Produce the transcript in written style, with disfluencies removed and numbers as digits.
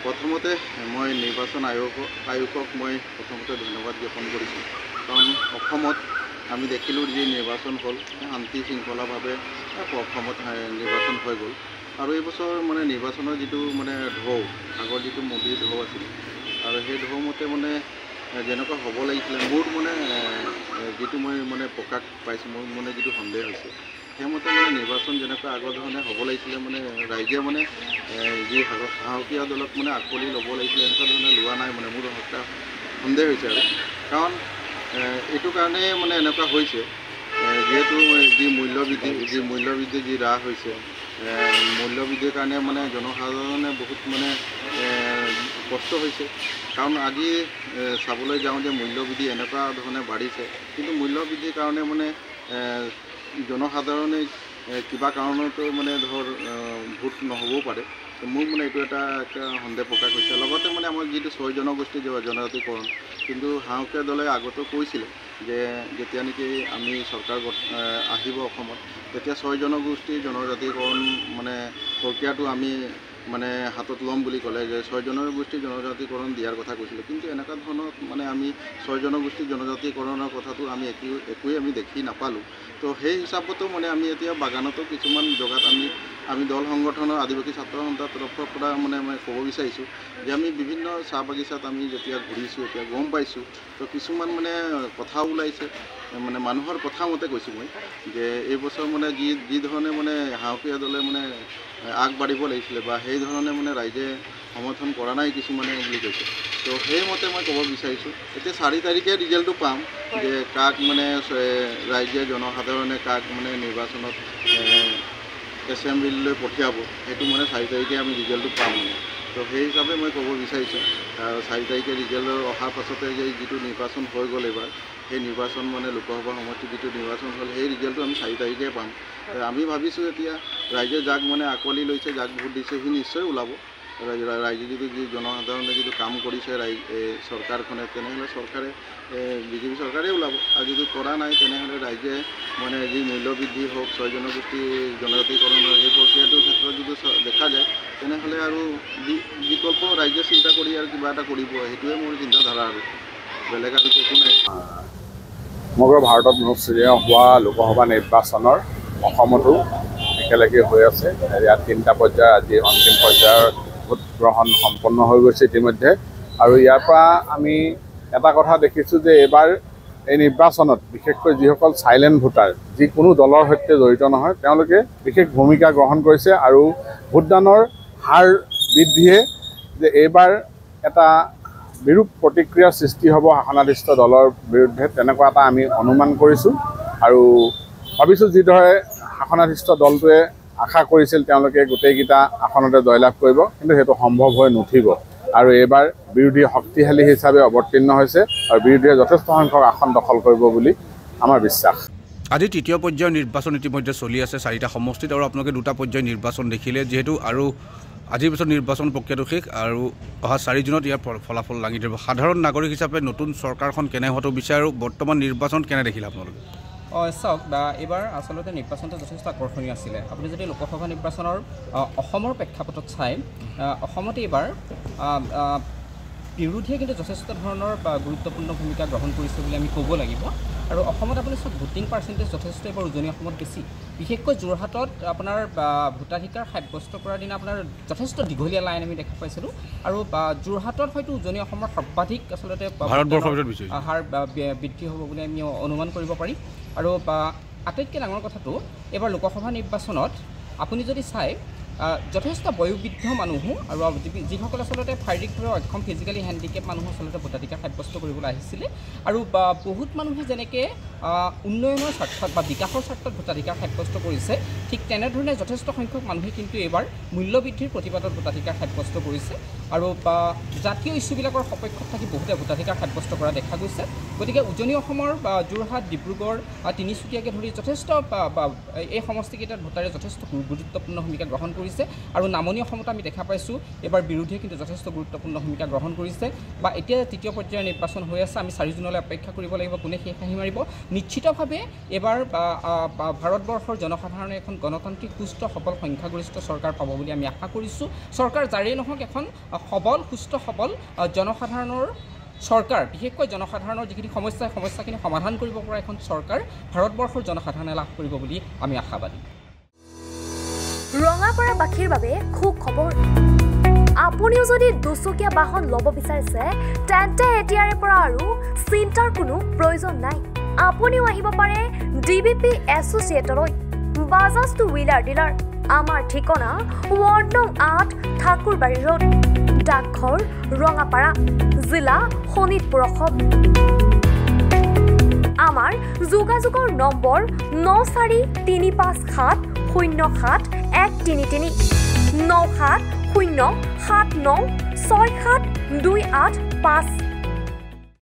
প্ৰথমতে মই নিৰ্বাচন আয়োগক মই প্ৰথমতে ধন্যবাদ জ্ঞাপন কৰিছোঁ। কাৰণ অসমত আমি দেখিলোঁ যে নিৰ্বাচন হ'ল শান্তি শৃংখলাভাৱে অসমত নিৰ্বাচন হৈ গ'ল। আৰু এইবছৰ মানে নিৰ্বাচনৰ যিটো মানে ঢৌ, আগৰ যিটো মোদীৰ ঢৌ আছিল আৰু সেই ঢৌ মতে মানে যেনেকুৱা হ'ব লাগিছিলে, মোৰ মানে যিটো মই মানে প্ৰকাশ পাইছোঁ, মোৰ মানে যিটো সন্দেহ হৈছে সেইমতে মানে নিৰ্বাচন যেনেকুৱা আগৰ ধৰণে হ'ব লাগিছিলে, মানে ৰাইজে মানে যি সাহসীয়া দলক মানে আকোৱালি ল'ব লাগিছিলে এনেকুৱা ধৰণে লোৱা নাই, মানে মোৰ এটা সন্দেহ হৈছে। আৰু কাৰণ এইটো কাৰণে মানে এনেকুৱা হৈছে, যিহেতু যি মূল্যবৃদ্ধি যি হ্ৰাস হৈছে, মূল্যবৃদ্ধিৰ কাৰণে মানে জনসাধাৰণে বহুত মানে কষ্ট হৈছে। কাৰণ আজি চাবলৈ যাওঁ যে মূল্যবৃদ্ধি এনেকুৱা ধৰণে বাঢ়িছে, কিন্তু মূল্যবৃদ্ধিৰ কাৰণে মানে জনসাধাৰণে কিবা কাৰণতো মানে ভোট নহ'বও পাৰে। মোক মানে এইটো এটা সন্দেহ প্ৰকাশ হৈছে। লগতে মানে আমাৰ যিটো 6 জনগোষ্ঠী জনজাতিকৰণ, কিন্তু সাহসীয়া দলে আগতেও কৈছিলে যে যেতিয়া নেকি আমি চৰকাৰ আহিব অসমত, তেতিয়া 6 জনগোষ্ঠীৰ জনজাতিকৰণ মানে প্ৰক্ৰিয়াটো আমি মানে হাতত ল'ম বুলি ক'লে, যে 6 জনগোষ্ঠীৰ জনজাতিকৰণ দিয়াৰ কথা কৈছিলে। কিন্তু এনেকুৱা ধৰণৰ মানে আমি 6 জনগোষ্ঠীৰ জনজাতিকৰণৰ কথাটো আমি একোৱেই আমি দেখি নাপালোঁ। তো সেই হিচাপতো মানে আমি এতিয়া বাগানতো কিছুমান জেগাত আমি দল সংগঠনৰ আদিবাসী ছাত্ৰ সন্থাৰ তৰফৰ পৰা মানে মই ক'ব বিচাৰিছোঁ যে আমি বিভিন্ন চাহ বাগিচাত আমি যেতিয়া ঘূৰিছোঁ, এতিয়া গম পাইছোঁ, তো কিছুমান মানে কথা ওলাইছে, মানে মানুহৰ কথা মতে কৈছোঁ মই, যে এইবছৰ মানে যি ধৰণে মানে সাহসীয়া দলে মানে আগবাঢ়িব লাগিছিলে বা সেই ধৰণে মানে ৰাইজে সমৰ্থন কৰা নাই কিছুমানে বুলি কৈছে। তো সেইমতে মই ক'ব বিচাৰিছোঁ, এতিয়া 4 তাৰিখে ৰিজাল্টটো পাম যে কাক মানে ৰাইজে জনসাধাৰণে কাক মানে নিৰ্বাচনত এছেম্বলিলৈ পঠিয়াব, সেইটো মানে 4 তাৰিখে আমি ৰিজাল্টটো পাম। তো সেই হিচাপে মই ক'ব বিচাৰিছোঁ, 4 তাৰিখে ৰিজাল্ট অহাৰ পাছতে যে যিটো নিৰ্বাচন হৈ গ'ল এইবাৰ, সেই নিৰ্বাচন মানে লোকসভা সমষ্টিৰ যিটো নিৰ্বাচন হ'ল, সেই ৰিজাল্টটো আমি 4 তাৰিখে পাম। আমি ভাবিছোঁ এতিয়া ৰাইজে যাক মানে আকোৱালি লৈছে, যাক ভোট দিছে, সি নিশ্চয় ওলাব। ৰাইজে যদি জনসাধাৰণে যিটো কাম কৰিছে চৰকাৰখনে, তেনেহ'লে চৰকাৰে বিজেপি চৰকাৰেই ওলাব। আৰু যদি কৰা নাই তেনেহ'লে ৰাইজে মানে যি মূল্যবৃদ্ধি হওক, 6 জনগোষ্ঠীৰ জনজাতিকৰণৰ সেই প্ৰক্ৰিয়াটোৰ ক্ষেত্ৰত যদি দেখা যায়, তেনেহ'লে আৰু বিকল্প ৰাইজে চিন্তা কৰি আৰু কিবা এটা কৰিব, সেইটোৱে মোৰ চিন্তাধাৰা। আৰু বেলেগ আৰু একো নাই। সমগ্ৰ ভাৰতত অনুষ্ঠিত হোৱা লোকসভা নিৰ্বাচনৰ অসমতো একেলগে হৈ আছে। ইয়াত 3টা পৰ্যায়ৰ আজি অন্তিম পৰ্যায়ৰ ভোট গ্ৰহণ সম্পন্ন হৈ গৈছে ইতিমধ্যে। আৰু ইয়াৰ পৰা আমি এটা কথা দেখিছোঁ যে এইবাৰ এই নিৰ্বাচনত বিশেষকৈ যিসকল চাইলেণ্ট ভোটাৰ, যিকোনো দলৰ সৈতে জড়িত নহয়, তেওঁলোকে বিশেষ ভূমিকা গ্ৰহণ কৰিছে। আৰু ভোটদানৰ হাৰ বৃদ্ধিয়ে যে এইবাৰ এটা বিৰূপ প্ৰতিক্ৰিয়াৰ সৃষ্টি হ'ব শাসনাধিষ্ঠ দলৰ বিৰুদ্ধে, তেনেকুৱা এটা আমি অনুমান কৰিছোঁ। আৰু ভাবিছোঁ যিদৰে শাসনাধিষ্ঠ দলটোৱে আশা কৰিছিল তেওঁলোকে গোটেইকেইটা আসনতে জয়লাভ কৰিব, কিন্তু সেইটো সম্ভৱ হৈ নুঠিব। আৰু এইবাৰ বিৰোধী শক্তিশালী হিচাপে অৱতীৰ্ণ হৈছে আৰু বিৰোধীয়ে যথেষ্ট সংখ্যক আসন দখল কৰিব বুলি আমাৰ বিশ্বাস। আজি 3য় পৰ্যায়ৰ নিৰ্বাচন ইতিমধ্যে চলি আছে 4টা সমষ্টিত, আৰু আপোনালোকে 2টা পৰ্যায়ৰ নিৰ্বাচন দেখিলে। যিহেতু আৰু আজিৰ পিছত নিৰ্বাচন প্ৰক্ৰিয়াটো শেষ আৰু অহা 4 জুনত ইয়াৰ ফলাফল দাঙি ধৰিব। সাধাৰণ নাগৰিক হিচাপে নতুন চৰকাৰখন কেনে হোৱাটো বিচাৰে আৰু বৰ্তমান নিৰ্বাচন কেনে দেখিলে আপোনালোকে? চাওক, এইবাৰ আচলতে নিৰ্বাচনটো যথেষ্ট আকৰ্ষণীয় আছিলে। আপুনি যদি লোকসভা নিৰ্বাচনৰ অসমৰ প্ৰেক্ষাপটত চাই, অসমত এইবাৰ বিৰোধীয়ে কিন্তু যথেষ্ট ধৰণৰ গুৰুত্বপূৰ্ণ ভূমিকা গ্ৰহণ কৰিছে বুলি আমি ক'ব লাগিব। আৰু অসমত আপুনি চাওক, ভোটিং পাৰ্চেণ্টেজ যথেষ্ট এইবাৰ উজনি অসমত বেছি। বিশেষকৈ যোৰহাটত আপোনাৰ ভোটাধিকাৰ সাব্যস্ত কৰাৰ দিনা আপোনাৰ যথেষ্ট দীঘলীয়া লাইন আমি দেখা পাইছিলোঁ। আৰু যোৰহাটত হয়তো উজনি অসমৰ সৰ্বাধিক আচলতে হাৰ বৃদ্ধি হ'ব বুলি আমি অনুমান কৰিব পাৰি। আৰু আটাইতকৈ ডাঙৰ কথাটো, এইবাৰ লোকসভা নিৰ্বাচনত আপুনি যদি চাই, যথেষ্ট বয়োবৃদ্ধ মানুহো আৰু যিসকল আচলতে শাৰীৰিকভাৱে অক্ষম, ফিজিকেলি হেণ্ডিকেপ মানুহ আচলতে ভোটাধিকাৰ সাব্যস্ত কৰিবলৈ আহিছিলে। আৰু বহুত মানুহে যেনেকৈ উন্নয়নৰ স্বাৰ্থত বা বিকাশৰ স্বাৰ্থত ভোটাধিকাৰ সাব্যস্ত কৰিছে, ঠিক তেনেধৰণে যথেষ্ট সংখ্যক মানুহে কিন্তু এইবাৰ মূল্যবৃদ্ধিৰ প্ৰতিবাদত ভোটাধিকাৰ সাব্যস্ত কৰিছে। আৰু জাতীয় ইছ্যুবিলাকৰ সপক্ষত থাকি বহুতে ভোটাধিকাৰ সাব্যস্ত কৰা দেখা গৈছে। গতিকে উজনি অসমৰ যোৰহাট, ডিব্ৰুগড়, তিনিচুকীয়াকে ধৰি যথেষ্ট এই সমষ্টিকেইটাত ভোটাৰে যথেষ্ট গুৰুত্বপূৰ্ণ ভূমিকা গ্ৰহণ কৰিছে। আৰু নামনি অসমত আমি দেখা পাইছোঁ এইবাৰ বিৰোধীয়ে কিন্তু যথেষ্ট গুৰুত্বপূৰ্ণ ভূমিকা গ্ৰহণ কৰিছে। বা এতিয়া 3য় পৰ্যায়ৰ নিৰ্বাচন হৈ আছে, আমি 4 জুনলৈ অপেক্ষা কৰিব লাগিব কোনে শেষ হাঁহি মাৰিব। নিশ্চিতভাৱে এবাৰ ভাৰতবৰ্ষৰ জনসাধাৰণে এখন গণতান্ত্ৰিক সুস্থ সবল সংখ্যাগৰিষ্ঠ চৰকাৰ পাব বুলি আমি আশা কৰিছোঁ চৰকাৰ যাৰেই নহওক এখন সবল সুস্থ সবল জনসাধাৰণৰ চৰকাৰ বিশেষকৈ জনসাধাৰণৰ যিখিনি সমস্যাখিনি সমাধান কৰিব পৰা এখন চৰকাৰ ভাৰতবৰ্ষৰ জনসাধাৰণে লাভ কৰিব বুলি আমি আশাবাদী ৰঙাপাৰাবাসীৰ বাবে সুখবৰ আপুনিও যদি দুচকীয়া বাহন ল'ব বিচাৰিছে তেন্তে এতিয়াৰে পৰা আৰু চিন্তাৰ কোনো প্ৰয়োজন নাই আপুনিও আহিব পাৰে ডিবিপি এছ'চিয়েটলৈ বাজাজ টু হুইলাৰ ডিলাৰ আমাৰ ঠিকনা ৱাৰ্ড নং 8 ঠাকুৰবাৰী ৰোড ডাকঘৰ ৰঙাপাৰা জিলা শোণিতপুৰ অসম আমাৰ যোগাযোগৰ নম্বৰ 9435707133 9707967285